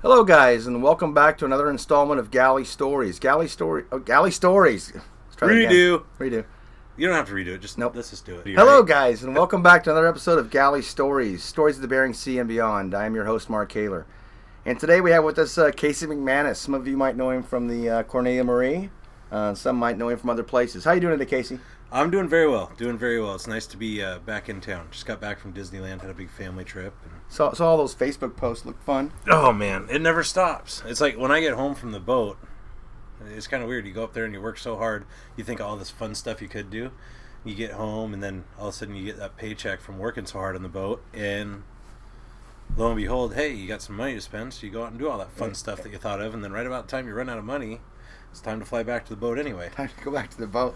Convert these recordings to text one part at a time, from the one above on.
Hello, guys, and welcome back to another installment of Galley Stories. Galley Stories. Let's try it again. Redo. You don't have to redo it. Just Nope. Let's just do it. Hello, guys, and welcome back to another episode of Galley Stories, stories of the Bering Sea and beyond. I am your host, Mark Kaler, and today we have with us Casey McManus. Some of you might know him from the Cornelia Marie. Some might know him from other places. How you doing today, Casey? I'm doing very well. It's nice to be back in town. Just got back from Disneyland. Had a big family trip. Saw all those Facebook posts. Look fun. Oh man, it never stops. It's like when I get home from the boat. It's kind of weird. You go up there and you work so hard. You think of all this fun stuff you could do. You get home and then all of a sudden you get that paycheck from working so hard on the boat, and lo and behold, hey, you got some money to spend, so you go out and do all that fun stuff that you thought of, and then right about the time you run out of money, it's time to fly back to the boat anyway. Time to go back to the boat.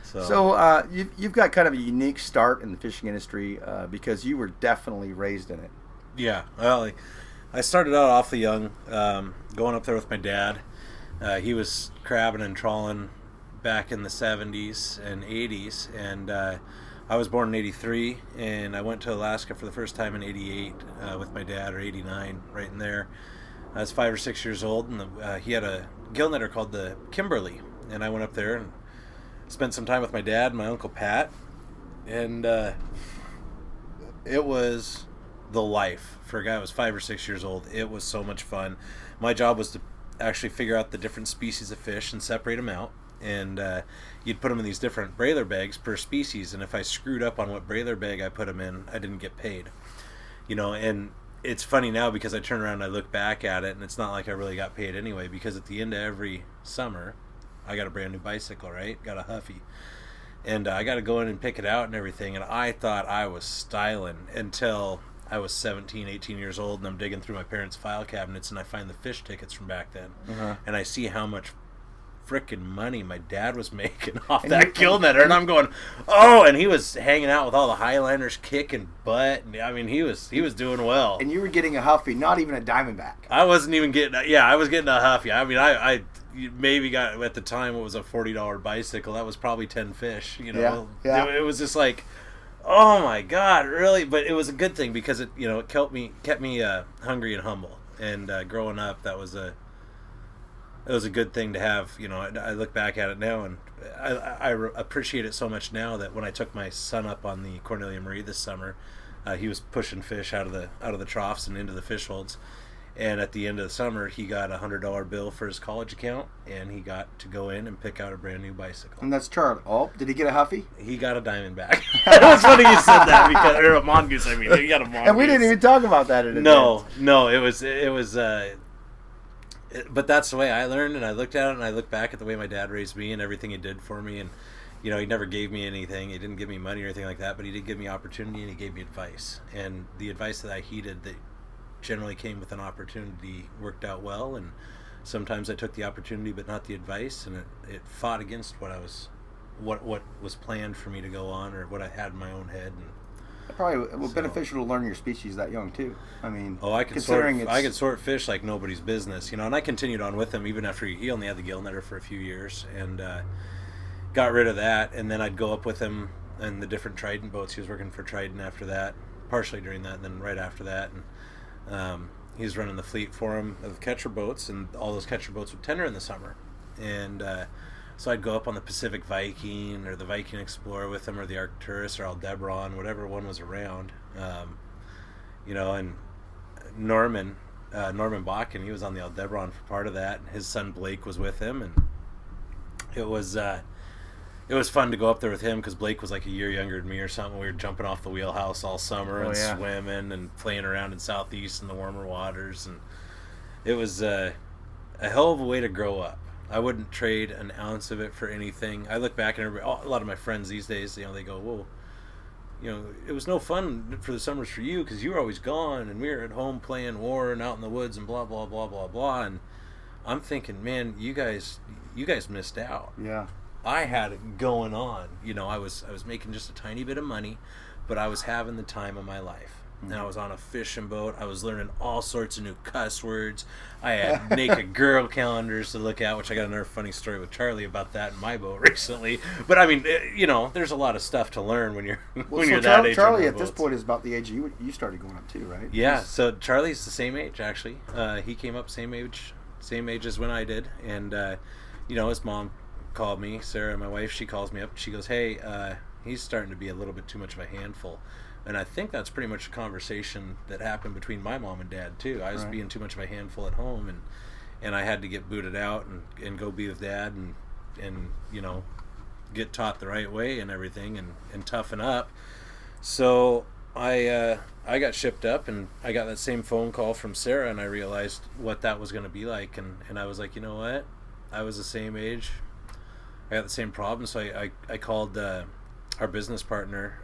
So you've got kind of a unique start in the fishing industry because you were definitely raised in it. Yeah, well, I started out awfully young, going up there with my dad. He was crabbing and trawling back in the 70s and 80s, and I was born in 83, and I went to Alaska for the first time in 88 with my dad, or 89, right in there. I was 5 or 6 years old, and he had a gill netter called the Kimberly, and I went up there and spent some time with my dad and my Uncle Pat, and it was the life for a guy who was 5 or 6 years old. It was so much fun. My job was to actually figure out the different species of fish and separate them out, and you'd put them in these different brailer bags per species, and if I screwed up on what brailer bag I put them in, I didn't get paid. And it's funny now because I turn around and I look back at it, and it's not like I really got paid anyway, because at the end of every summer I got a brand new bicycle, right? Got a Huffy. And I got to go in and pick it out and everything, and I thought I was styling until I was 17, 18 years old, and I'm digging through my parents' file cabinets, and I find the fish tickets from back then. And I see how much frickin' money my dad was making off that gill netter, and I'm going, oh, and he was hanging out with all the Highlanders, kicking butt, and I mean, he was doing well. And you were getting a Huffy, not even a Diamondback. I wasn't even getting, I was getting a Huffy. I mean, I maybe got, at the time, it was a $40 bicycle. That was probably 10 fish, Yeah. It was just like, oh my God, really? But it was a good thing because it kept me hungry and humble. And growing up, it was a good thing to have. I look back at it now, and I appreciate it so much now that when I took my son up on the Cornelia Marie this summer, he was pushing fish out of the troughs and into the fish holds. And at the end of the summer, he got a $100 bill for his college account, and he got to go in and pick out a brand new bicycle. And that's Charlie. Oh, did he get a Huffy? He got a Diamondback. It was funny you said that, or a mongoose. I mean, he got a mongoose. And we didn't even talk about that in No, it was. But that's the way I learned, and I looked at it, and I look back at the way my dad raised me and everything he did for me, and he never gave me anything. He didn't give me money or anything like that, but he did give me opportunity, and he gave me advice. And the advice that I heeded that generally came with an opportunity worked out well, and sometimes I took the opportunity but not the advice, and it fought against what was planned for me to go on, or what I had in my own head. And probably was beneficial to learn your species that young too. I mean, I could sort fish like nobody's business, and I continued on with him even after he only had the gill netter for a few years, and got rid of that, and then I'd go up with him in the different Trident boats. He was working for Trident after that, partially during that, and then right after that, and he was running the fleet for him of catcher boats, and all those catcher boats would tender in the summer, and so I'd go up on the Pacific Viking or the Viking Explorer with him, or the Arcturus or Aldebaran, whatever one was around, and Norman Bakken, he was on the Aldebaran for part of that, and his son Blake was with him, and it was fun to go up there with him because Blake was like a year younger than me or something. We were jumping off the wheelhouse all summer and swimming and playing around in Southeast in the warmer waters, and it was a hell of a way to grow up. I wouldn't trade an ounce of it for anything. I look back and a lot of my friends these days, they go, well, it was no fun for the summers for you because you were always gone and we were at home playing war and out in the woods and blah blah blah blah blah. And I'm thinking, man, you guys missed out. Yeah. I had it going on. I was making just a tiny bit of money, but I was having the time of my life. And I was on a fishing boat. I was learning all sorts of new cuss words. I had naked girl calendars to look at, which I got another funny story with Charlie about that in my boat recently. But I mean, there's a lot of stuff to learn when you're that age. Charlie at this point is about the age you started going up too, right? Yeah. So Charlie's the same age actually. He came up same age as when I did, and his mom called me, Sarah, my wife. She calls me up. She goes, "Hey, he's starting to be a little bit too much of a handful." And I think that's pretty much a conversation that happened between my mom and dad too. I was being too much of a handful at home, and I had to get booted out and go be with dad and get taught the right way and everything and toughen up. So I got shipped up, and I got that same phone call from Sarah, and I realized what that was going to be like, and I was like, you know what? I was the same age. I got the same problem, so I called our business partner,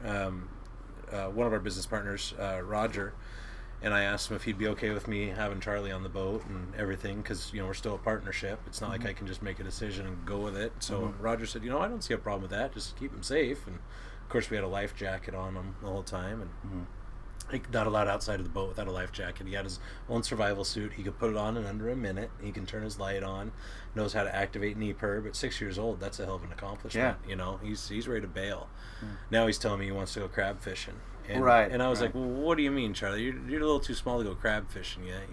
one of our business partners, Roger, and I asked him if he'd be okay with me having Charlie on the boat and everything, because we're still a partnership. It's not like I can just make a decision and go with it. So Roger said, I don't see a problem with that. Just keep him safe. And of course, we had a life jacket on him the whole time, and not allowed outside of the boat without a life jacket. He had his own survival suit. He could put it on in under a minute. He can turn his light on. Knows how to activate knee perb. At 6 years old, that's a hell of an accomplishment. Yeah. He's ready to bail. Now he's telling me he wants to go crab fishing. And, And I was like, well, what do you mean, Charlie? You're a little too small to go crab fishing yet,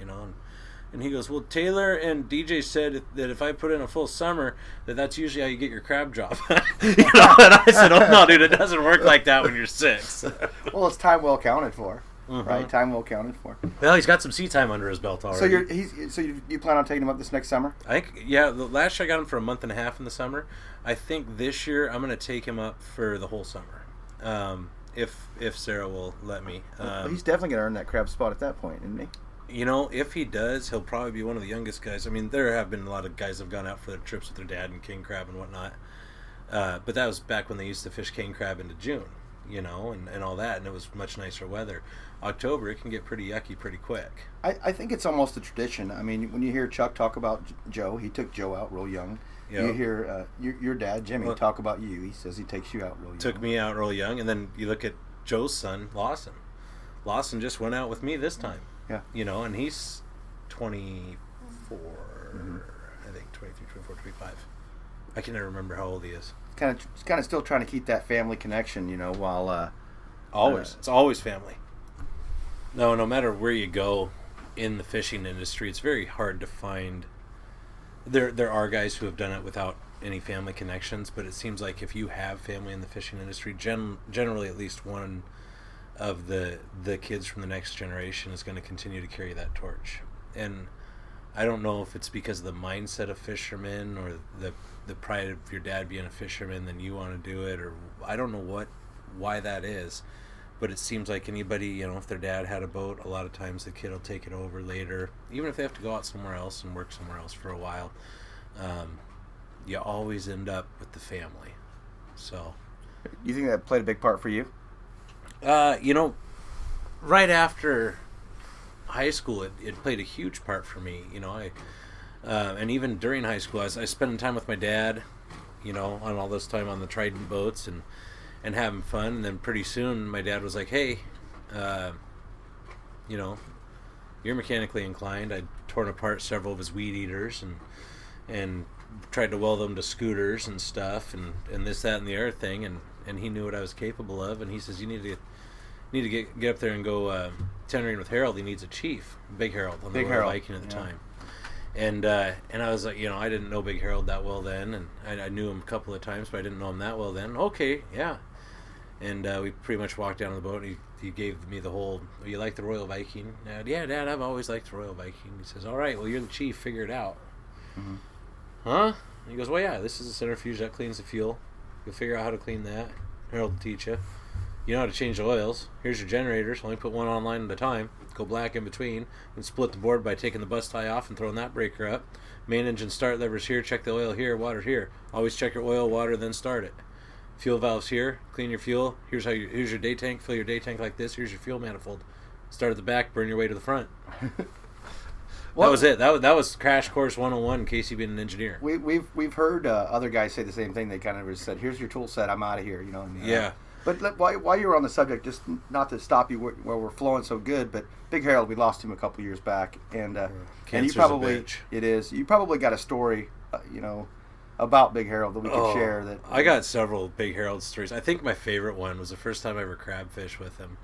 And he goes, well, Taylor and DJ said that if I put in a full summer, that's usually how you get your crab job. And I said, oh, no, dude, it doesn't work like that when you're 6. Well, it's time well counted for, right? Time well counted for. Well, he's got some sea time under his belt already. So you plan on taking him up this next summer? I think, yeah. The last year I got him for a month and a half in the summer. I think this year I'm going to take him up for the whole summer, if Sarah will let me. Well, he's definitely going to earn that crab spot at that point, isn't he? If he does, he'll probably be one of the youngest guys. I mean, there have been a lot of guys that have gone out for their trips with their dad and king crab and whatnot. But that was back when they used to fish king crab into June, and all that, and it was much nicer weather. October, it can get pretty yucky pretty quick. I think it's almost a tradition. I mean, when you hear Chuck talk about Joe, he took Joe out real young. Yep. You hear your dad, Jimmy, talk about you. He says he takes you out real young. Took me out real young, and then you look at Joe's son, Lawson. Lawson just went out with me this time. Yeah. And he's 24, I think, 23, 24, 25. I can never remember how old he is. He's kind of still trying to keep that family connection, while... Always. It's always family. No matter where you go in the fishing industry, it's very hard to find... There are guys who have done it without any family connections, but it seems like if you have family in the fishing industry, generally at least one of the kids from the next generation is going to continue to carry that torch. And I don't know if it's because of the mindset of fishermen or the pride of your dad being a fisherman, then you want to do it, or I don't know why that is, but it seems like anybody, if their dad had a boat, a lot of times the kid will take it over later, even if they have to go out somewhere else and work somewhere else for a while. You always end up with the family. So, you think that played a big part for you? Right after high school, it played a huge part for me. And even during high school, I was spending time with my dad, on all this time on the Trident boats and having fun. And then pretty soon, my dad was like, "Hey, you're mechanically inclined." I'd torn apart several of his weed eaters and tried to weld them to scooters and stuff, and this, that, and the other thing. And he knew what I was capable of. And he says, "You need to get up there and go tendering with Harold. He needs a chief, Big Harold, on the Royal Viking at the time." And I was like, I didn't know Big Harold that well then, and I knew him a couple of times, but I didn't know him that well then. Okay, yeah. And we pretty much walked down to the boat, and he gave me the whole, "You like the Royal Viking?" "Yeah, Dad, I've always liked the Royal Viking." He says, "All right, well, you're the chief, figure it out." Huh? And he goes, "Well, yeah, this is a centrifuge that cleans the fuel. You'll figure out how to clean that. Harold will teach you. You know how to change the oils. Here's your generators. Only put one on line at a time. Go black in between. And split the board by taking the bus tie off and throwing that breaker up. Main engine start levers here. Check the oil here. Water here. Always check your oil, water, then start it. Fuel valves here. Clean your fuel. Here's your day tank. Fill your day tank like this. Here's your fuel manifold. Start at the back. Burn your way to the front." That was it. That was Crash Course 101, Casey being an engineer. We've heard other guys say the same thing. They kind of just said, "Here's your tool set. I'm out of here." Yeah. But while you were on the subject, just not to stop you where we're flowing so good, but Big Harold, we lost him a couple years back, and you probably a bitch. It is. You probably got a story, about Big Harold that we could share. That I got several Big Harold stories. I think my favorite one was the first time I ever crab fished with him.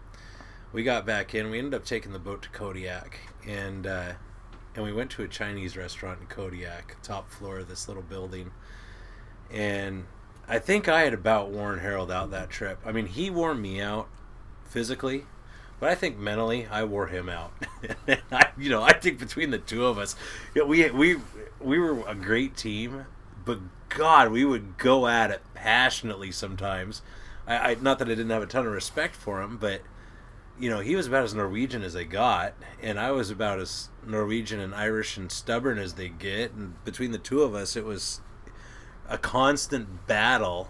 We got back in. We ended up taking the boat to Kodiak, and we went to a Chinese restaurant in Kodiak, top floor of this little building. And I think I had about worn Harold out that trip. I mean, he wore me out physically, but I think mentally I wore him out. I think between the two of us, we were a great team. But God, we would go at it passionately sometimes. I not that I didn't have a ton of respect for him, but he was about as Norwegian as they got, and I was about as Norwegian and Irish and stubborn as they get. And between the two of us, it was a constant battle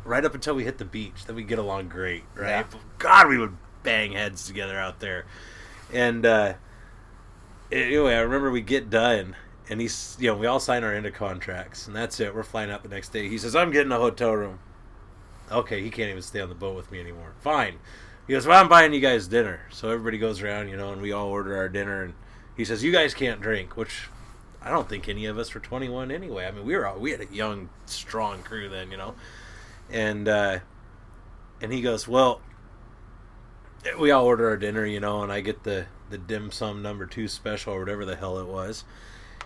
right up until we hit the beach. Then we get along great, right? Yeah. But God, we would bang heads together out there. And anyway, I remember we get done. And he's, we all sign our end of contracts, and that's it. We're flying out the next day. He says, I'm getting a hotel room. Okay, he can't even stay on the boat with me anymore. Fine. He goes, well, I'm buying you guys dinner. So everybody goes around, and we all order our dinner. And he says, you guys can't drink, which I don't think any of us were 21 anyway. I mean, we had a young, strong crew then, And he goes, well, we all order our dinner, and I get the dim sum number 2 special or whatever the hell it was.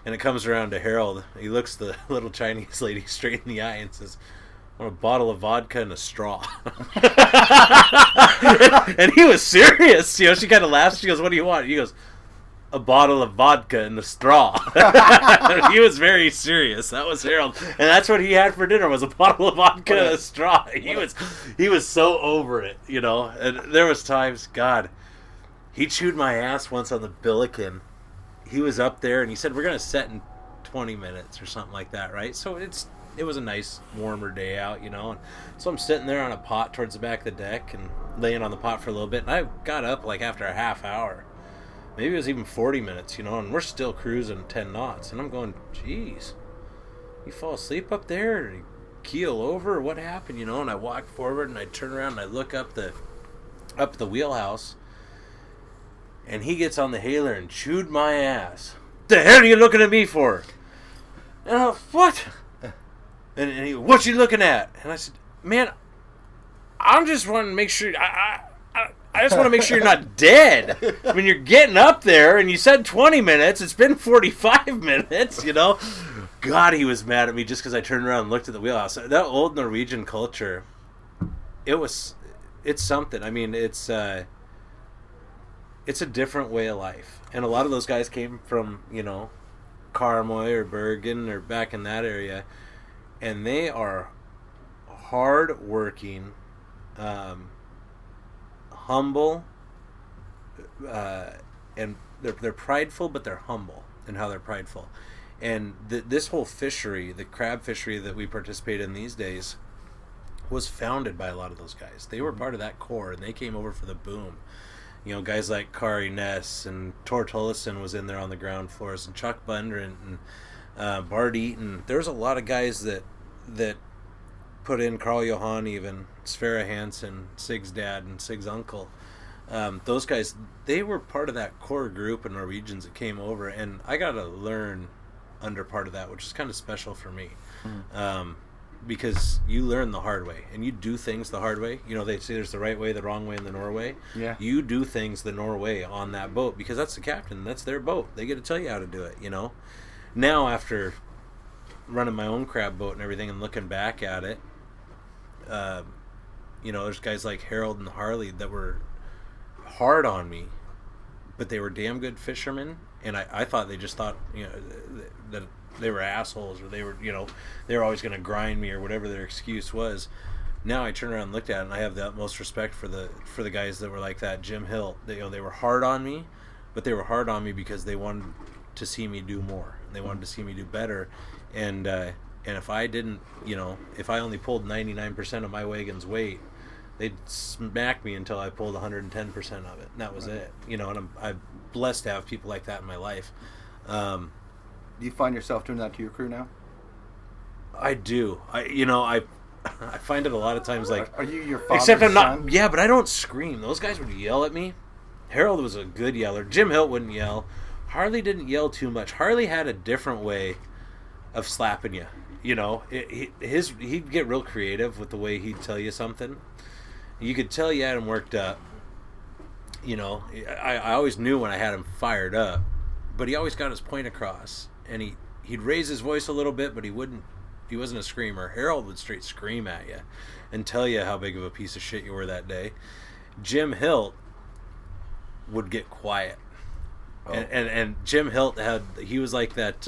And it comes around to Harold. He looks the little Chinese lady straight in the eye and says, I want a bottle of vodka and a straw. And he was serious. She kind of laughs. She goes, what do you want? He goes, a bottle of vodka and a straw. He was very serious. That was Harold. And that's what he had for dinner, was a bottle of vodka and a straw. He was so over it, And there was times, God, he chewed my ass once on the Billiken. He was up there, and he said, we're going to set in 20 minutes or something like that, right? So it was a nice, warmer day out, And so I'm sitting there on a pot towards the back of the deck and laying on the pot for a little bit, and I got up like after a half hour. Maybe it was even 40 minutes, and we're still cruising 10 knots. And I'm going, geez, you fall asleep up there? Or you keel over? Or what happened, And I walk forward, and I turn around, and I look up the wheelhouse. And he gets on the hailer and chewed my ass. The hell are you looking at me for? And I was, what? And he, what you looking at? And I said, man, I'm just wanting to make sure. I just want to make sure you're not dead. I mean, you're getting up there, and you said 20 minutes. It's been 45 minutes, God, he was mad at me just because I turned around and looked at the wheelhouse. That old Norwegian culture, it's something. I mean, it's a different way of life. And a lot of those guys came from, Karmøy or Bergen or back in that area. And they are hard-working, humble, and they're prideful, but they're humble in how they're prideful. And this whole fishery, the crab fishery that we participate in these days, was founded by a lot of those guys. They were part of that core, and they came over for the boom. Guys like Kari Ness and Tor Tullison was in there on the ground floors, and Chuck Bundren and Bart Eaton. There's a lot of guys that put in, Carl Johan even, Sverre Hansen, Sig's dad and Sig's uncle. Those guys, they were part of that core group of Norwegians that came over, and I got to learn under part of that, which is kind of special for me. Because you learn the hard way, and you do things the hard way. They say there's the right way, the wrong way, and the Norway. Yeah. You do things the Norway on that boat, because that's the captain. That's their boat. They get to tell you how to do it, Now, after running my own crab boat and everything and looking back at it, there's guys like Harold and Harley that were hard on me, but they were damn good fishermen, and I thought they just thought, that they were assholes, or they were, they were always going to grind me, or whatever their excuse was. Now I turn around and looked at it, and I have the utmost respect for the guys that were like that. Jim Hill, they were hard on me, but they were hard on me because they wanted to see me do more. They wanted to see me do better, and if I didn't, if I only pulled 99% of my wagon's weight, they'd smack me until I pulled 110% of it, and that was it. And I'm blessed to have people like that in my life. Do you find yourself doing that to your crew now? I do. I find it a lot of times like... Are you your father's Except I'm son? not... Yeah, but I don't scream. Those guys would yell at me. Harold was a good yeller. Jim Hilt wouldn't yell. Harley didn't yell too much. Harley had a different way of slapping you. You know, he'd get real creative with the way he'd tell you something. You could tell you had him worked up. You know, I always knew when I had him fired up, but he always got his point across. And he'd raise his voice a little bit, but he wasn't a screamer. Harold would straight scream at you and tell you how big of a piece of shit you were that day. Jim Hilt would get quiet. Oh. And Jim Hilt he was like that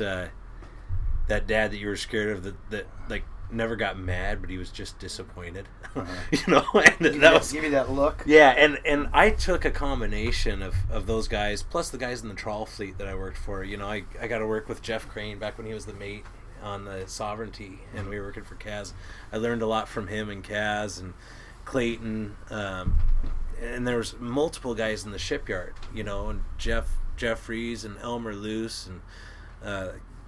dad that you were scared of that like never got mad, but he was just disappointed. Uh-huh. You know, and give me that look. Yeah, and I took a combination of those guys plus the guys in the trawl fleet that I worked for. You know, I got to work with Jeff Crane back when he was the mate on the Sovereignty, and we were working for Kaz. I learned a lot from him and Kaz and Clayton, and there was multiple guys in the shipyard. You know, and Jeffries and Elmer Luce and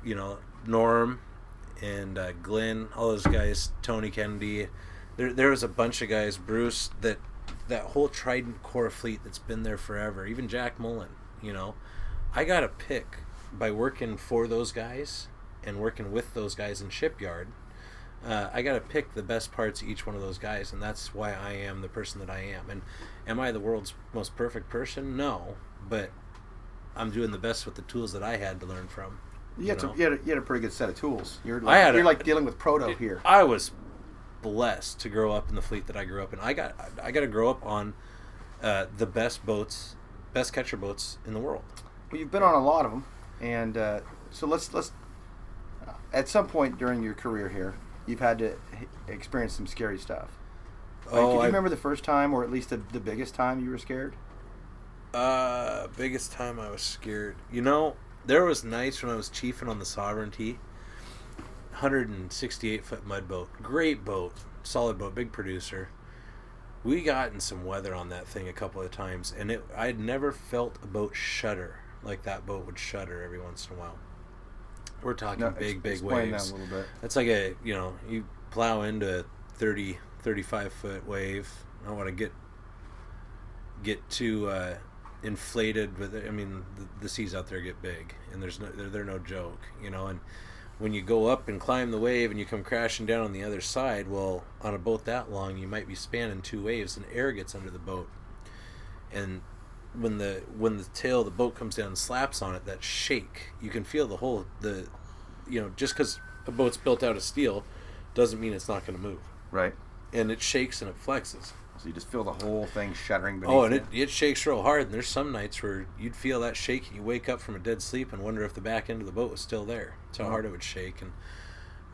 you know, Norm and Glenn, all those guys, Tony Kennedy. There was a bunch of guys, Bruce, that whole Trident Core fleet that's been there forever. Even Jack Mullen, you know. I got to pick by working for those guys and working with those guys in shipyard. I got to pick the best parts of each one of those guys, and that's why I am the person that I am. And am I the world's most perfect person? No, but I'm doing the best with the tools that I had to learn from. You had a pretty good set of tools. You're like dealing with proto here. I was blessed to grow up in the fleet that I grew up in. I got to grow up on the best boats, best catcher boats in the world. Well, you've been on a lot of them, and so let's at some point during your career here, you've had to experience some scary stuff. Can you remember the first time, or at least the biggest time you were scared? Biggest time I was scared. You know, there was nights when I was chiefing on the Sovereignty. 168-foot mud boat. Great boat. Solid boat. Big producer. We got in some weather on that thing a couple of times, and I'd never felt a boat shudder like that boat would shudder every once in a while. We're talking big waves. Explain that a little bit. It's like you plow into a 30, 35-foot wave. I don't want to get too inflated with it. I mean, the seas out there get big, and they're no joke, you know. And when you go up and climb the wave and you come crashing down on the other side, well, on a boat that long, you might be spanning two waves, and air gets under the boat. And when the tail of the boat comes down and slaps on it, that shake, you can feel just because a boat's built out of steel doesn't mean it's not going to move. Right. And it shakes and it flexes. So you just feel the whole thing shuddering beneath you. And it shakes real hard, and there's some nights where you'd feel that shake and you wake up from a dead sleep and wonder if the back end of the boat was still there. That's how hard it would shake. And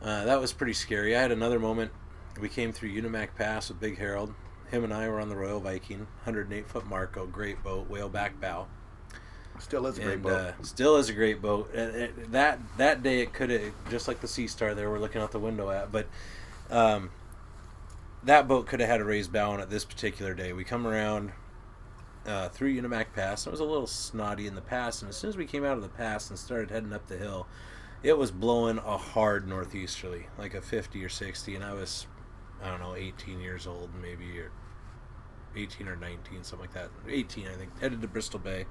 that was pretty scary. I had another moment. We came through Unimac Pass with Big Harold. Him and I were on the Royal Viking, 108-foot Marco, great boat, whale back bow. Still is a great boat. Still is a great boat. That day it could have, just like the Sea Star there we're looking out the window at, but that boat could have had a raised bow on it this particular day. We come around through Unimac Pass. It was a little snotty in the pass, and as soon as we came out of the pass and started heading up the hill, it was blowing a hard northeasterly, like a 50 or 60, and I was, 18 years old maybe, or 18 or 19, something like that. 18, I think. Headed to Bristol Bay.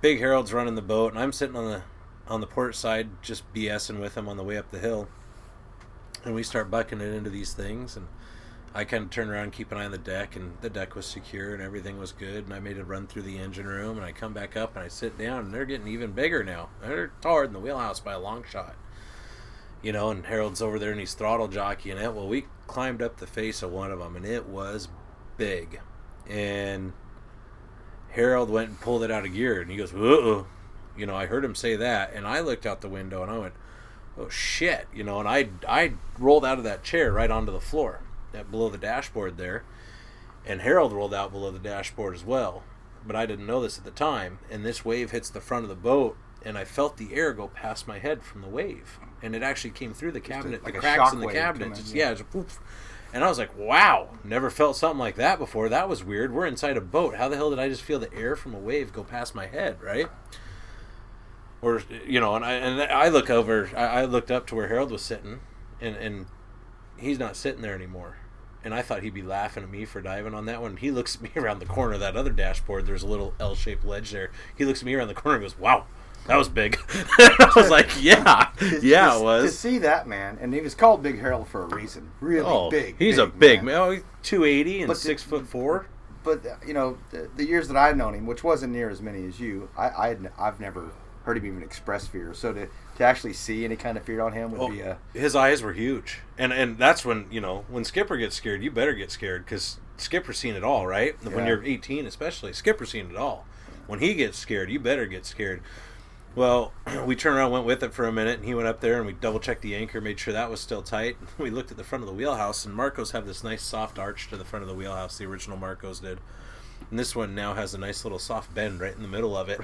Big Harold's running the boat, and I'm sitting on the port side just BSing with him on the way up the hill. And we start bucking it into these things, and I kind of turn around and keep an eye on the deck, and the deck was secure and everything was good, and I made a run through the engine room, and I come back up and I sit down, and they're getting even bigger now. They're taller than the wheelhouse by a long shot. You know, and Harold's over there and he's throttle jockeying it. Well, we climbed up the face of one of them, and it was big. And Harold went and pulled it out of gear, and he goes, uh-oh. You know, I heard him say that, and I looked out the window, and I went, oh, shit. You know, and I rolled out of that chair right onto the floor, below the dashboard there. And Harold rolled out below the dashboard as well. But I didn't know this at the time. And this wave hits the front of the boat, and I felt the air go past my head from the wave. And it actually came through the cabinet, the cracks in the cabinet. Just poof. And I was like, wow, never felt something like that before. That was weird. We're inside a boat. How the hell did I just feel the air from a wave go past my head, right? Or, you know, and I look over, I looked up to where Harold was sitting, and he's not sitting there anymore. And I thought he'd be laughing at me for diving on that one. He looks at me around the corner of that other dashboard. There's a little L-shaped ledge there. He looks at me around the corner and goes, "Wow, that was big." I was like, yeah, it was. To see that, man, and he was called Big Harold for a reason. Really big. He's a big man. Oh, he's 280 and 6'4". But you know, the years that I've known him, which wasn't near as many as you, I've never heard him even express fear. So to actually see any kind of fear on him would be a... His eyes were huge. And that's when, you know, when Skipper gets scared, you better get scared, because Skipper's seen it all, right? Yeah. When you're 18 especially, Skipper's seen it all. When he gets scared, you better get scared. Well, we turned around, went with it for a minute, and he went up there, and we double-checked the anchor, made sure that was still tight. We looked at the front of the wheelhouse, and Marcos have this nice soft arch to the front of the wheelhouse, the original Marcos did. And this one now has a nice little soft bend right in the middle of it.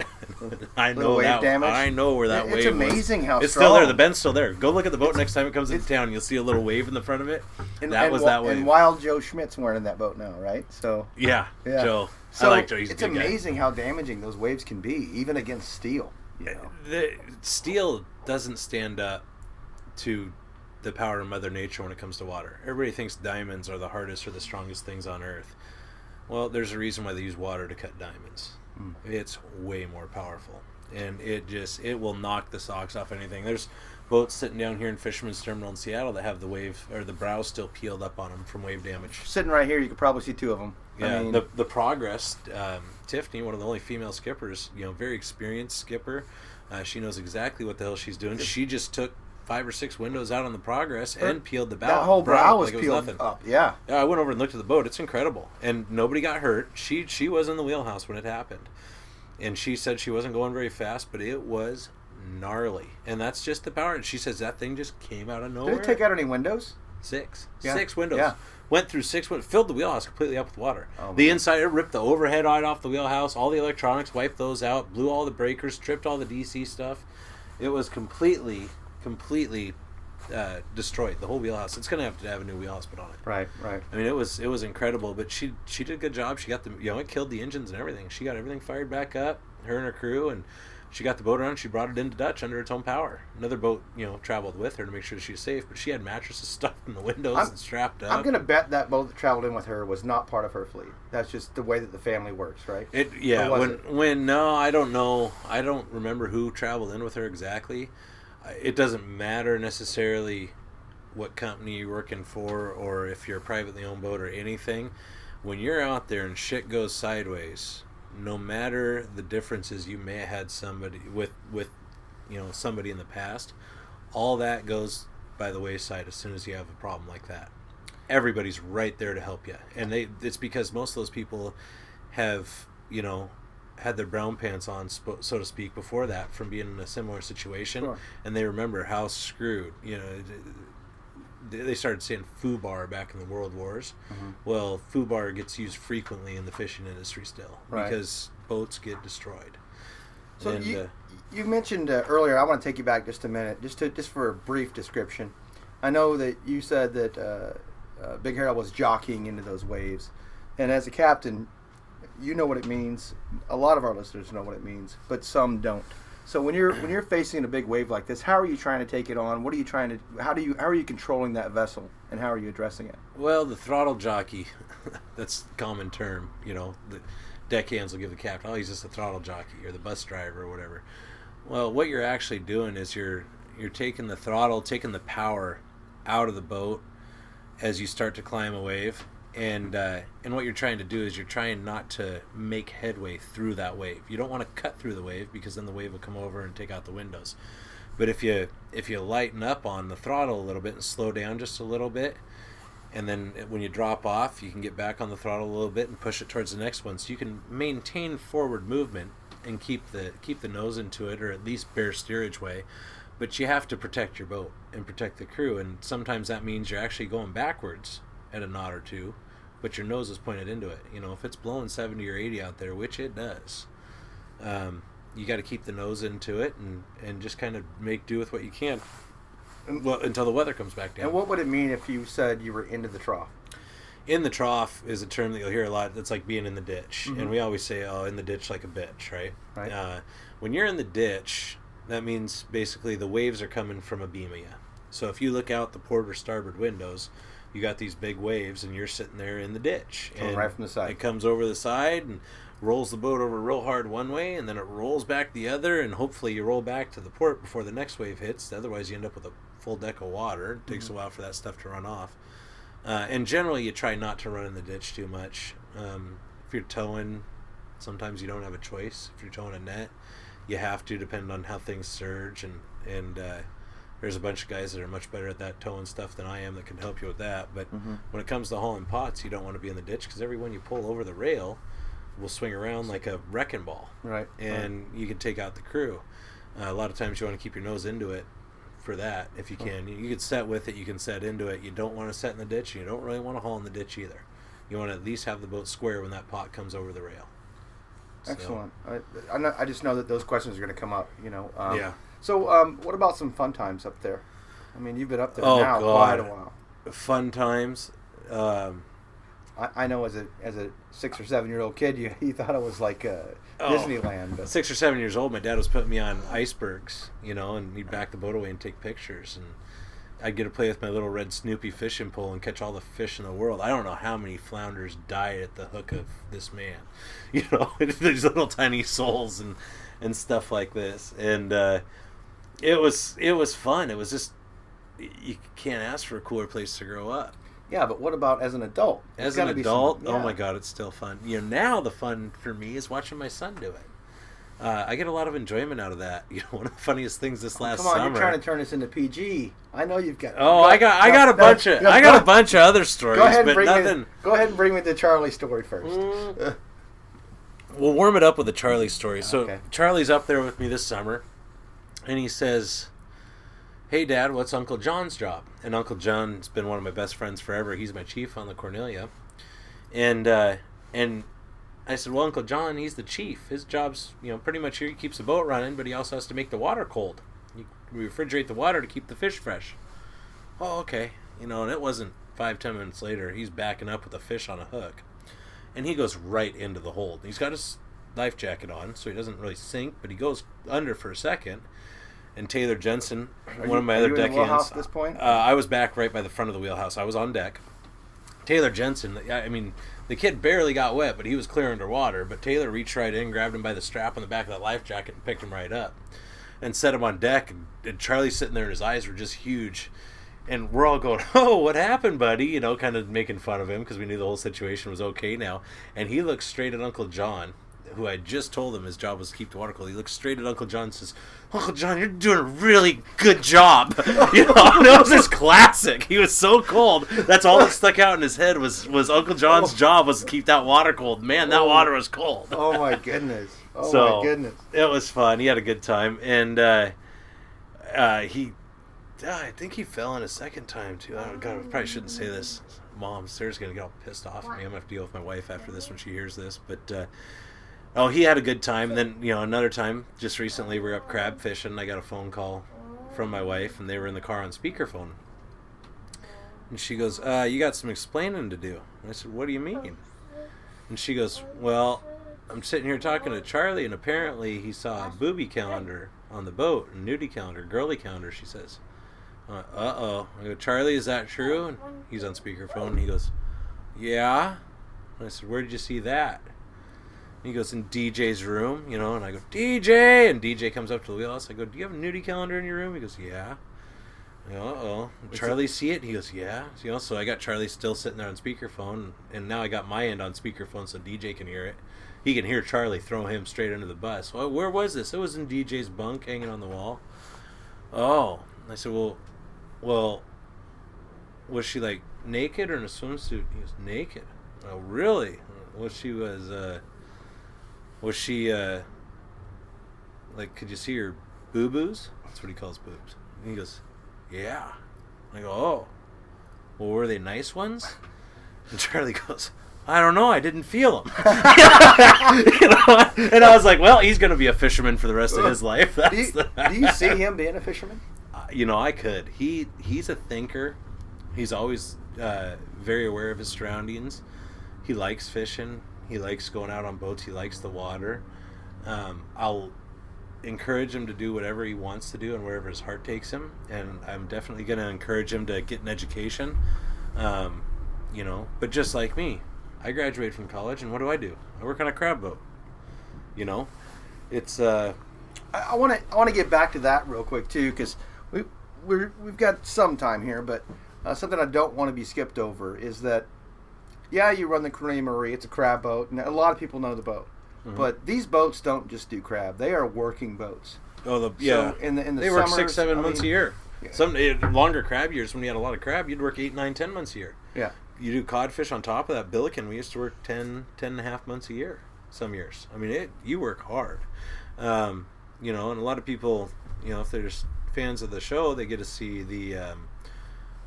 I know that. Damage. I know where that wave was. It's amazing how it's still there. The bend's still there. Go look at the boat next time it comes into town. You'll see a little wave in the front of it. That wave. And Wild Joe Schmidt's wearing that boat now, right? So yeah. Joe. So I like Joe. He's a good guy. It's amazing how damaging those waves can be, even against steel. You know? The steel doesn't stand up to the power of Mother Nature when it comes to water. Everybody thinks diamonds are the hardest or the strongest things on Earth. Well, there's a reason why they use water to cut diamonds. It's way more powerful, and it will knock the socks off anything. There's boats sitting down here in Fisherman's Terminal in Seattle that have the wave or the brow still peeled up on them from wave damage. Sitting right here, you could probably see two of them. Yeah, I mean, the Progress, Tiffany, one of the only female skippers, you know, very experienced skipper. She knows exactly what the hell she's doing. She just took 5 or 6 windows out on the Progress and peeled the bow. That whole brow was peeled up. Yeah. I went over and looked at the boat. It's incredible, and nobody got hurt. She was in the wheelhouse when it happened, and she said she wasn't going very fast, but it was gnarly, and that's just the power. And she says that thing just came out of nowhere. Did it take out any windows? 6. Yeah. 6 windows. Yeah. Went through 6 windows, filled the wheelhouse completely up with water. Oh, the inside, it ripped the overhead right off the wheelhouse, all the electronics, wiped those out, blew all the breakers, tripped all the DC stuff. It was completely destroyed, the whole wheelhouse. It's going to have a new wheelhouse put on it. Right. I mean, it was incredible, but she did a good job. She got it killed the engines and everything. She got everything fired back up, her and her crew, and she got the boat around. She brought it into Dutch under its own power. Another boat, traveled with her to make sure she was safe, but she had mattresses stuffed in the windows and strapped up. I'm going to bet that boat that traveled in with her was not part of her fleet. That's just the way that the family works, right? No, I don't know. I don't remember who traveled in with her exactly. It doesn't matter necessarily what company you're working for or if you're a privately owned boat or anything. When you're out there and shit goes sideways, no matter the differences you may have had somebody with somebody in the past, all that goes by the wayside as soon as you have a problem like that. Everybody's right there to help you, and it's because most of those people have had their brown pants on, so to speak, before that from being in a similar situation. Sure. And they remember how screwed, they started saying FUBAR back in the World Wars. Mm-hmm. Well, FUBAR gets used frequently in the fishing industry still, right, because boats get destroyed. So you mentioned earlier, I want to take you back just a minute, just for a brief description. I know that you said that Big Harold was jockeying into those waves, and as a captain, you know what it means. A lot of our listeners know what it means, but some don't. So when you're facing a big wave like this, how are you trying to take it on? What are you trying to? How are you controlling that vessel, and how are you addressing it? Well, the throttle jockey, that's a common term. The deckhands will give the captain, he's just a throttle jockey, or the bus driver, or whatever. Well, what you're actually doing is you're taking the throttle, taking the power out of the boat as you start to climb a wave. And what you're trying to do is you're trying not to make headway through that wave. You don't want to cut through the wave, because then the wave will come over and take out the windows. But if you lighten up on the throttle a little bit and slow down just a little bit, and then when you drop off, you can get back on the throttle a little bit and push it towards the next one, so you can maintain forward movement and keep the nose into it, or at least bear steerage way. But you have to protect your boat and protect the crew, and sometimes that means you're actually going backwards at a knot or two, but your nose is pointed into it. If it's blowing 70 or 80 out there, which it does, you got to keep the nose into it and just kind of make do with what you can until the weather comes back down. And what would it mean if you said you were into the trough? In the trough is a term that you'll hear a lot. That's like being in the ditch. Mm-hmm. And we always say, in the ditch like a bitch, right? Right. When you're in the ditch, that means basically the waves are coming from a beam of you. So if you look out the port or starboard windows, you got these big waves, and you're sitting there in the ditch. Coming right from the side. It comes over the side and rolls the boat over real hard one way, and then it rolls back the other, and hopefully you roll back to the port before the next wave hits. Otherwise, you end up with a full deck of water. It takes a while for that stuff to run off. And generally, you try not to run in the ditch too much. If you're towing, sometimes you don't have a choice. If you're towing a net, you have to, depending on how things surge. And there's a bunch of guys that are much better at that towing stuff than I am that can help you with that. But when it comes to hauling pots, you don't want to be in the ditch, because every one you pull over the rail will swing around like a wrecking ball. Right. And you can take out the crew. A lot of times you want to keep your nose into it for that, if you can. You can set with it, you can set into it. You don't want to set in the ditch, and you don't really want to haul in the ditch either. You want to at least have the boat square when that pot comes over the rail. Excellent. I just know that those questions are going to come up, Yeah. So what about some fun times up there? I mean, you've been up there now quite a while. Fun times. I know as a 6 or 7 year old kid, you thought it was like Disneyland. But 6 or 7 years old, my dad was putting me on icebergs, and he'd back the boat away and take pictures, and I'd get to play with my little red Snoopy fishing pole and catch all the fish in the world. I don't know how many flounders died at the hook of this man, these little tiny souls and stuff like this, and it was fun. It was just, you can't ask for a cooler place to grow up. Yeah, but what about as an adult? As an adult, oh my God, it's still fun. Now the fun for me is watching my son do it. I get a lot of enjoyment out of that. One of the funniest things this last summer. Come on, you're trying to turn this into PG. I know you've got. Oh, I got a bunch of other stories, but nothing. Go ahead and bring me the Charlie story first. We'll warm it up with a Charlie story. So okay. Charlie's up there with me this summer, and he says, "Hey, Dad, what's Uncle John's job?" And Uncle John's been one of my best friends forever. He's my chief on the Cornelia. And I said, well, Uncle John, he's the chief. His job's, pretty much here. He keeps the boat running, but he also has to make the water cold. We refrigerate the water to keep the fish fresh. Oh, okay. And it wasn't 5-10 minutes later. He's backing up with a fish on a hook. And he goes right into the hold. He's got his life jacket on, so he doesn't really sink, but he goes under for a second. And Taylor Jensen, one of my other deckhands. Wheelhouse at this point? I was back right by the front of the wheelhouse. I was on deck. Taylor Jensen, I mean, the kid barely got wet, but he was clear underwater. But Taylor reached right in, grabbed him by the strap on the back of that life jacket, and picked him right up. And set him on deck. And Charlie's sitting there, and his eyes were just huge. And we're all going, oh, what happened, buddy? Kind of making fun of him, because we knew the whole situation was okay now. And he looks straight at Uncle John, who I just told him his job was to keep the water cold. He looks straight at Uncle John and says, Uncle John, you're doing a really good job. That was his classic. He was so cold. That's all that stuck out in his head was Uncle John's job was to keep that water cold. Man, that water was cold. Oh, my goodness. My goodness. It was fun. He had a good time. And I think he fell in a second time, too. Oh, God, I probably shouldn't say this. Mom, Sarah's going to get all pissed off at me. I'm going to have to deal with my wife after this when she hears this. But... he had a good time. And then, another time, just recently, we were up crab fishing. I got a phone call from my wife, and they were in the car on speakerphone. And she goes, you got some explaining to do. And I said, what do you mean? And she goes, well, I'm sitting here talking to Charlie, and apparently he saw a booby calendar on the boat, a nudie calendar, girly calendar, she says. Uh-oh. I go, Charlie, is that true? And he's on speakerphone, and he goes, yeah. And I said, where did you see that? He goes, in DJ's room, and I go, DJ! And DJ comes up to the wheelhouse. I go, do you have a nudie calendar in your room? He goes, yeah. I go, uh-oh. Charlie see it? He goes, yeah. So I got Charlie still sitting there on speakerphone, and now I got my end on speakerphone so DJ can hear it. He can hear Charlie throw him straight under the bus. Well, where was this? It was in DJ's bunk hanging on the wall. Oh. I said, well, was she, naked or in a swimsuit? He goes, naked. Oh, really? Well, she was, Was she, could you see her boo-boos? That's what he calls boobs. And he goes, yeah. I go, oh. Well, were they nice ones? And Charlie goes, I don't know. I didn't feel them. And I was like, well, he's going to be a fisherman for the rest of his life. Do you see him being a fisherman? I could. He's a thinker. He's always very aware of his surroundings. He likes fishing. He likes going out on boats. He likes the water. encourage him to do whatever he wants to do and wherever his heart takes him, and I'm definitely going to encourage him to get an education. You know, but just like me, I graduated from college, and what do? I work on a crab boat. You know, it's I want to get back to that real quick too, because we've got some time here, but something I don't want to be skipped over is that, yeah, you run the Cornelia Marie. It's a crab boat, and a lot of people know the boat. Mm-hmm. But these boats don't just do crab; they are working boats. Oh, So in the they work 6-7 months a year. Yeah. Some longer crab years, when you had a lot of crab, you'd work 8, 9, 10 months a year. Yeah. You do codfish on top of that billiken. We used to work 10 and a half months a year. Some years. I mean, you work hard. You know, and a lot of people, you know, if they're just fans of the show, they get to see the,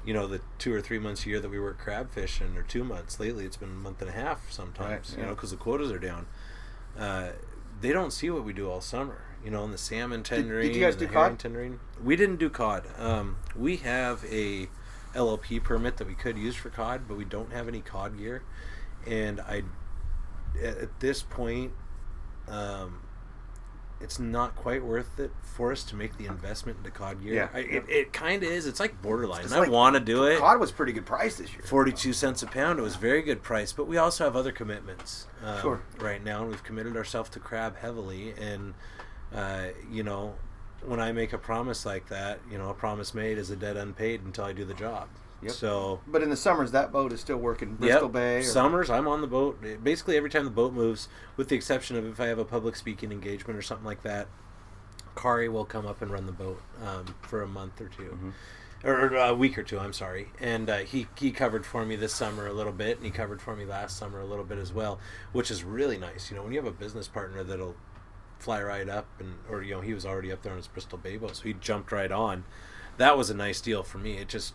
you know, the 2 or 3 months a year that we work crab fishing, or 2 months. Lately, it's been a month and a half sometimes. Right, yeah. You know, because the quotas are down. They don't see what we do all summer. You know, in the salmon tendering. Did you guys do cod? Tendering. We didn't do cod. We have a LLP permit that we could use for cod, but we don't have any cod gear. And at this point, it's not quite worth it for us to make the investment into cod gear. Yeah. It kind of is. It's like borderline. It's I want to do it. Cod was pretty good price this year. 42 cents a pound. It was very good price, but we also have other commitments Sure. right now, and we've committed ourselves to crab heavily. And you know, when I make a promise like that, you know, a promise made is a debt unpaid until I do the job. Yep. So, but in the summers, that boat is still working Bristol Bay. Summers, I'm on the boat. Basically, every time the boat moves, with the exception of if I have a public speaking engagement or something like that, Kari will come up and run the boat for a month or two, or a week or two. I'm sorry, and he covered for me this summer a little bit, and he covered for me last summer a little bit as well, which is really nice. You know, when you have a business partner that'll fly right up, or you know, he was already up there on his Bristol Bay boat, so he jumped right on. That was a nice deal for me. It just,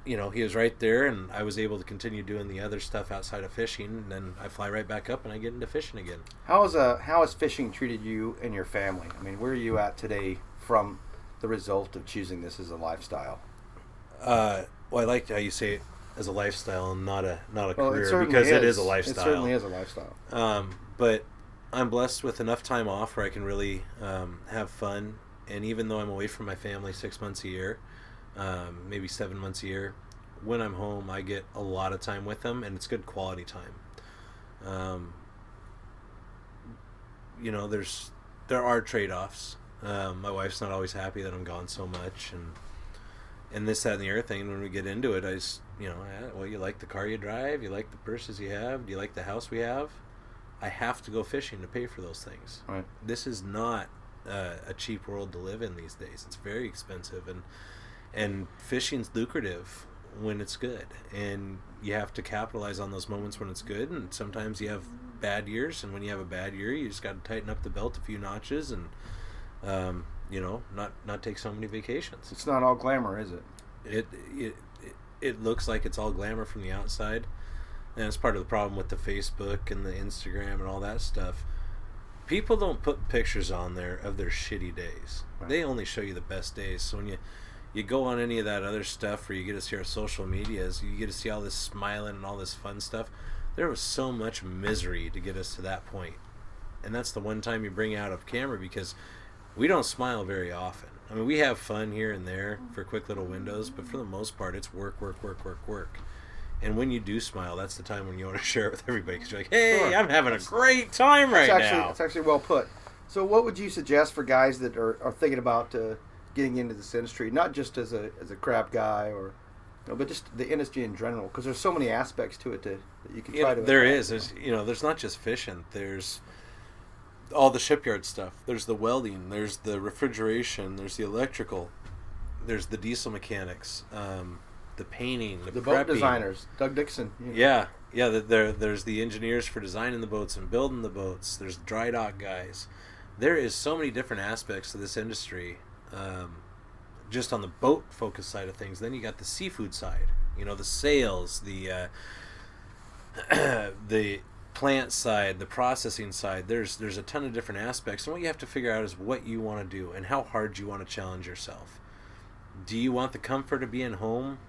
you know, he was right there, and I was able to continue doing the other stuff outside of fishing, and then I fly right back up and I get into fishing again. How has fishing treated you and your family? I mean, where are you at today from the result of choosing this as a lifestyle? Well, I like how you say it as a lifestyle and not a career, because it is a lifestyle. It certainly is a lifestyle. But I'm blessed with enough time off where I can really have fun, and even though I'm away from my family 6 months a year, maybe 7 months a year, when I'm home I get a lot of time with them, and it's good quality time. You know, there are trade-offs. My wife's not always happy that I'm gone so much, and this, that, and the other thing. When we get into it, I just, you know, well, you like the car you drive, you like the purses you have, do you like the house we have? I have to go fishing to pay for those things. Right. This is not a cheap world to live in these days. It's very expensive, and fishing's lucrative when it's good, and you have to capitalize on those moments when it's good. And sometimes you have bad years, and when you have a bad year, you just got to tighten up the belt a few notches, and you know, not take so many vacations. It's not all glamour, is it? It looks like it's all glamour from the outside, and it's part of the problem with the Facebook and the Instagram and all that stuff. People don't put pictures on there of their shitty days. Right. They only show you the best days. So when you go on any of that other stuff where you get to see our social medias, you get to see all this smiling and all this fun stuff. There was so much misery to get us to that point. And that's the one time you bring out of camera, because we don't smile very often. I mean, we have fun here and there for quick little windows, but for the most part, it's work. And when you do smile, that's the time when you want to share it with everybody, because you're like, hey, sure, I'm having a great time now. That's actually well put. So what would you suggest for guys that are thinking about getting into this industry, not just as a crab guy, or, you know, but just the industry in general? Because there's so many aspects to it that you can try to. There's not just fishing. There's all the shipyard stuff. There's the welding. There's the refrigeration. There's the electrical. There's the diesel mechanics. The painting, the boat prepping. Designers, Doug Dixon. You know. Yeah. There's the engineers for designing the boats and building the boats. There's dry dock guys. There is so many different aspects to this industry, just on the boat focus side of things. Then you got the seafood side. You know, the sales, the plant side, the processing side. There's a ton of different aspects, and what you have to figure out is what you want to do and how hard you want to challenge yourself. Do you want the comfort of being home,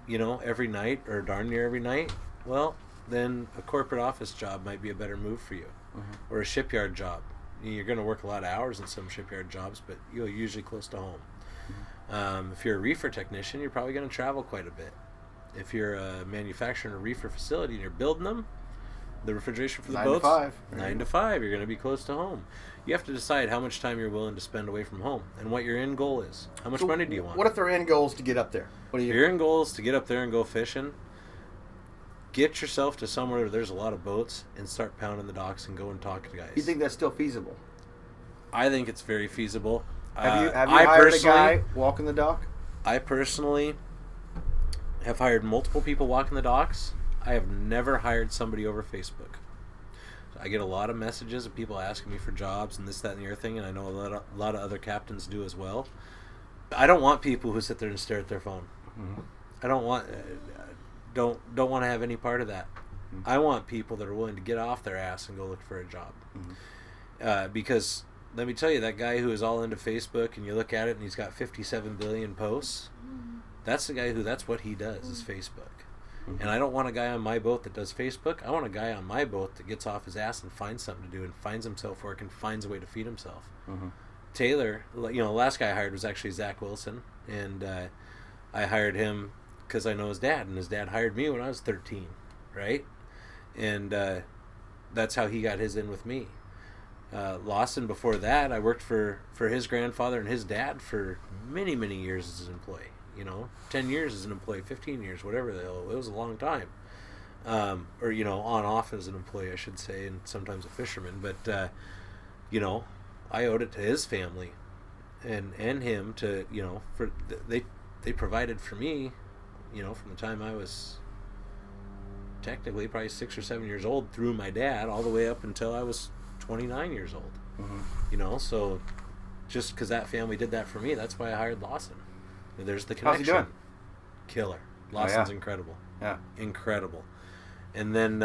you know, every night, or darn near every night? Well, then a corporate office job might be a better move for you, or a shipyard job. You're going to work a lot of hours in some shipyard jobs, but you're usually close to home. If you're a reefer technician, you're probably going to travel quite a bit. If you're a manufacturer in a reefer facility and you're building them, the refrigeration for the boats, 9 to 5, you're going to be close to home. You have to decide how much time you're willing to spend away from home and what your end goal is. How much money do you want? What if their end goal is to get up there? If your end goal is to get up there and go fishing, get yourself to somewhere where there's a lot of boats and start pounding the docks and go and talk to guys. You think that's still feasible? I think it's very feasible. Have you hired a guy walking the dock? I personally have hired multiple people walking the docks. I have never hired somebody over Facebook. I get a lot of messages of people asking me for jobs and this, that, and the other thing, and I know a lot of other captains do as well. I don't want people who sit there and stare at their phone. Mm-hmm. I don't want to have any part of that. Mm-hmm. I want people that are willing to get off their ass and go look for a job. Mm-hmm. Because let me tell you, that guy who is all into Facebook and you look at it and he's got 57 billion posts, that's the guy that's what he does is Facebook. Mm-hmm. And I don't want a guy on my boat that does Facebook. I want a guy on my boat that gets off his ass and finds something to do and finds himself work and finds a way to feed himself. Mm-hmm. Taylor, the last guy I hired was actually Zach Wilson, and I hired him because I know his dad, and his dad hired me when I was 13, right? And that's how he got his in with me. Lawson, before that, I worked for his grandfather and his dad for many, many years as an employee. 10 years as an employee, 15 years, whatever the hell. It was a long time. Or, on-off as an employee, I should say, and sometimes a fisherman. But, I owed it to his family and him to, they provided for me, from the time I was technically probably 6 or 7 years old through my dad all the way up until I was 29 years old. Mm-hmm. So just because that family did that for me, that's why I hired Lawson. There's the connection. How's he doing? Killer. Lawson's incredible. Yeah. Incredible. And then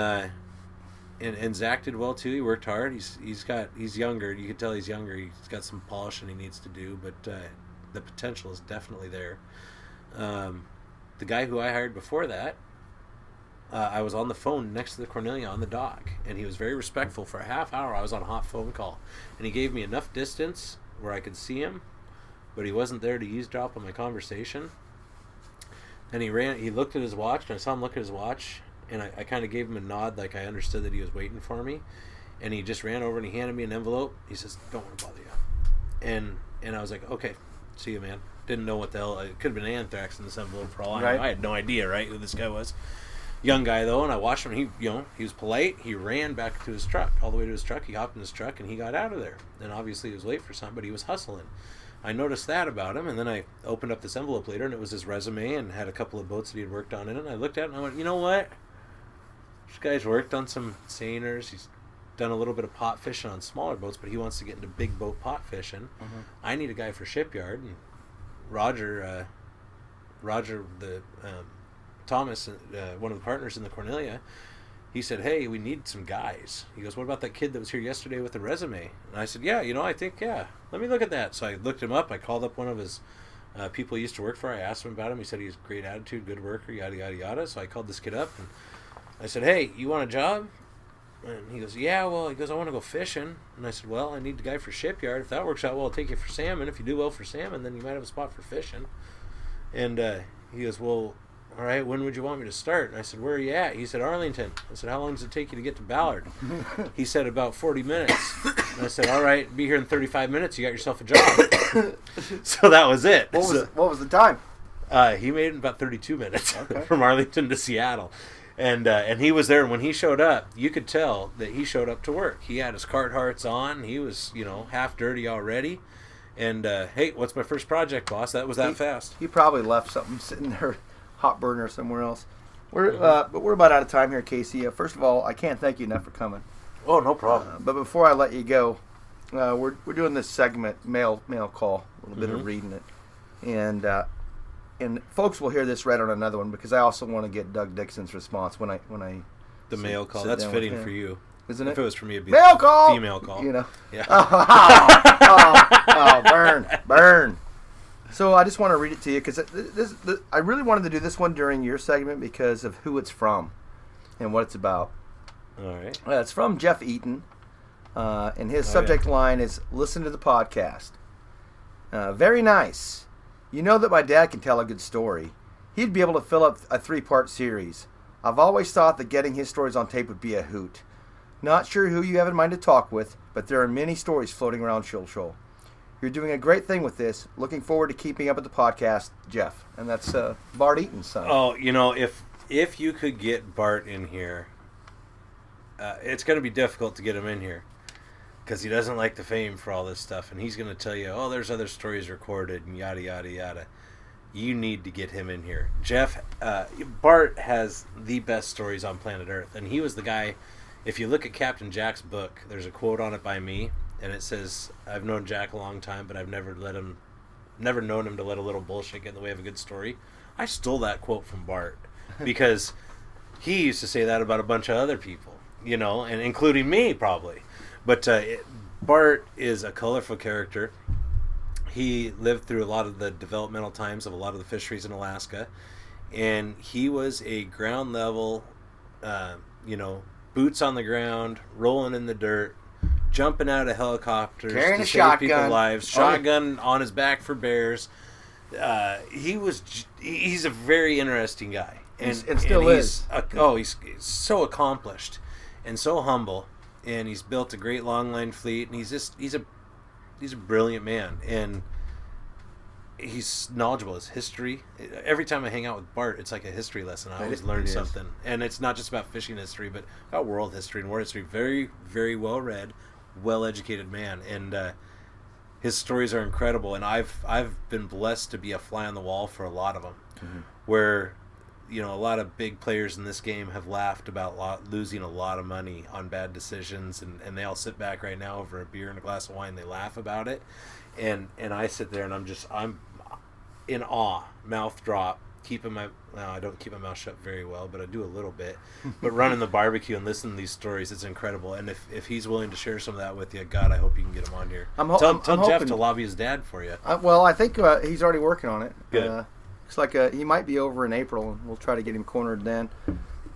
and Zach did well too. He worked hard. He's younger. You can tell he's younger. He's got some polishing he needs to do, but the potential is definitely there. The guy who I hired before that, I was on the phone next to the Cornelia on the dock, and he was very respectful. For a half hour, I was on a hot phone call, and he gave me enough distance where I could see him, but he wasn't there to eavesdrop on my conversation. And he looked at his watch, and I saw him look at his watch, and I kind of gave him a nod like I understood that he was waiting for me. And he just ran over and he handed me an envelope. He says, "Don't want to bother you." And I was like, "Okay, see you, man." Didn't know what the hell. It could have been anthrax in this envelope for all I know. I had no idea, right, who this guy was. Young guy, though, and I watched him. He was polite. He ran back to his truck, all the way to his truck. He hopped in his truck, and he got out of there. And obviously he was late for something, but he was hustling. I noticed that about him, and then I opened up this envelope later, and it was his resume and had a couple of boats that he had worked on in it. And I looked at it, and I went, you know what? This guy's worked on some seiners. He's done a little bit of pot fishing on smaller boats, but he wants to get into big boat pot fishing. Mm-hmm. I need a guy for shipyard. And Roger, Thomas, one of the partners in the Cornelia, he said, "Hey, we need some guys." He goes, "What about that kid that was here yesterday with the resume?" And I said, "Yeah, I think, let me look at that." So I looked him up. I called up one of his people he used to work for. I asked him about him. He said he has great attitude, good worker, yada, yada, yada. So I called this kid up, and I said, "Hey, you want a job?" And he goes, "Yeah, well," he goes, "I want to go fishing." And I said, "Well, I need a guy for shipyard. If that works out well, I'll take you for salmon. If you do well for salmon, then you might have a spot for fishing." And he goes, "Well, all right, when would you want me to start?" And I said, "Where are you at?" He said, "Arlington." I said, "How long does it take you to get to Ballard?" He said, "About 40 minutes. And I said, "All right, be here in 35 minutes. You got yourself a job." So that was it. What was the time? He made it in about 32 minutes from Arlington to Seattle. And he was there, and when he showed up, you could tell that he showed up to work. He had his Carhartts on. He was, half dirty already. And, "Hey, what's my first project, boss?" That was that fast. He probably left something sitting there, hot burner somewhere else. But we're about out of time here, Casey. First of all, I can't thank you enough for coming. Oh, no problem. But before I let you go, we're doing this segment, mail call, a little bit of reading it. And folks will hear this read on another one because I also want to get Doug Dixon's response when I the mail call. That's fitting for you, isn't it? If it was for me, it'd be mail call. Female call. Yeah. Oh, burn. So I just want to read it to you because I really wanted to do this one during your segment because of who it's from and what it's about. All right. It's from Jeff Eaton. and his subject line is "Listen to the podcast." Very nice. You know that my dad can tell a good story. He'd be able to fill up a 3-part series. I've always thought that getting his stories on tape would be a hoot. Not sure who you have in mind to talk with, but there are many stories floating around Shoal Shoal. You're doing a great thing with this. Looking forward to keeping up with the podcast, Jeff. And that's Bart Eaton's son. Oh, if you could get Bart in here, it's going to be difficult to get him in here because he doesn't like the fame for all this stuff. And he's going to tell you, oh, there's other stories recorded and yada, yada, yada. You need to get him in here. Jeff, Bart has the best stories on planet Earth. And he was the guy, if you look at Captain Jack's book, there's a quote on it by me. And it says, I've known Jack a long time, but I've never known him to let a little bullshit get in the way of a good story. I stole that quote from Bart because he used to say that about a bunch of other people, and including me probably. But Bart is a colorful character. He lived through a lot of the developmental times of a lot of the fisheries in Alaska. And he was a ground level, boots on the ground, rolling in the dirt, jumping out of helicopters carrying to a save shotgun. people's lives, shotgun on his back for bears. He's a very interesting guy, and still is. He's so accomplished and so humble, and he's built a great longline fleet, and he's a brilliant man, and he's knowledgeable. His history. Every time I hang out with Bart, it's like a history lesson. I always learn something, and it's not just about fishing history, but about world history and war history. Very, very well read, well-educated man, and his stories are incredible. And I've been blessed to be a fly on the wall for a lot of them, where a lot of big players in this game have laughed about losing a lot of money on bad decisions, and they all sit back right now over a beer and a glass of wine. They laugh about it, and I sit there and I'm in awe, mouth drop, I don't keep my mouth shut very well, but I do a little bit. But running the barbecue and listening to these stories, it's incredible. And if he's willing to share some of that with you, God, I hope you can get him on here. Tell Jeff to lobby his dad for you. I think he's already working on it. Good. Looks like he might be over in April, and we'll try to get him cornered then.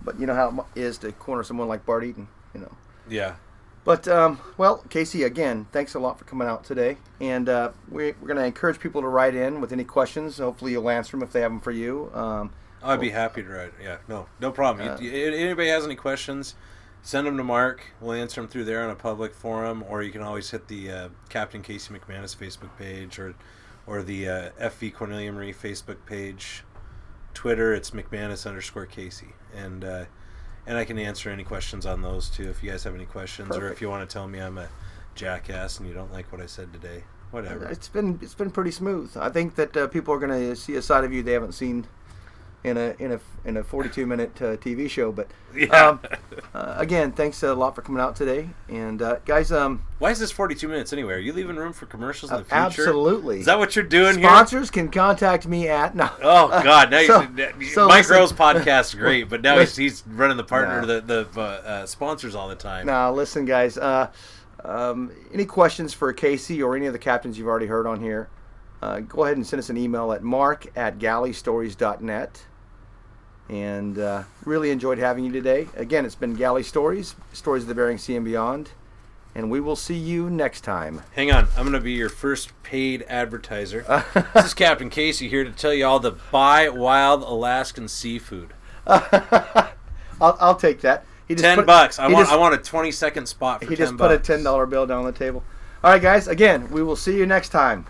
But you know how it is to corner someone like Bart Eaton, Yeah. But, Casey, again, thanks a lot for coming out today. And we're going to encourage people to write in with any questions. Hopefully you'll answer them if they have them for you. I'd be happy to write. Yeah, no problem. Anybody has any questions, send them to Mark. We'll answer them through there on a public forum, or you can always hit the Captain Casey McManus Facebook page or the FV Cornelia Marie Facebook page. Twitter, it's McManus_Casey. And I can answer any questions on those too if you guys have any questions. Perfect. Or if you want to tell me I'm a jackass and you don't like what I said today. Whatever. It's been pretty smooth. I think that people are going to see a side of you they haven't seen in a 42-minute TV show. But again, thanks a lot for coming out today. And guys, why is this 42 minutes anyway? Are you leaving room for commercials in the future? Absolutely. Is that what you're doing here? Sponsors can contact me at no. Oh God! Now Mike Rowe's podcast is great, but now he's running the partner the sponsors all the time. Now listen, guys. Any questions for Casey or any of the captains you've already heard on here? Go ahead and send us an email at mark@galleystories.net. And really enjoyed having you today. Again, it's been Galley Stories of the Bering Sea and beyond. And we will see you next time. Hang on. I'm going to be your first paid advertiser. This is Captain Casey here to tell you all to buy wild Alaskan seafood. I'll take that. $10. I want a 20-second spot for $10. He just put a $10 bill down on the table. All right, guys. Again, we will see you next time.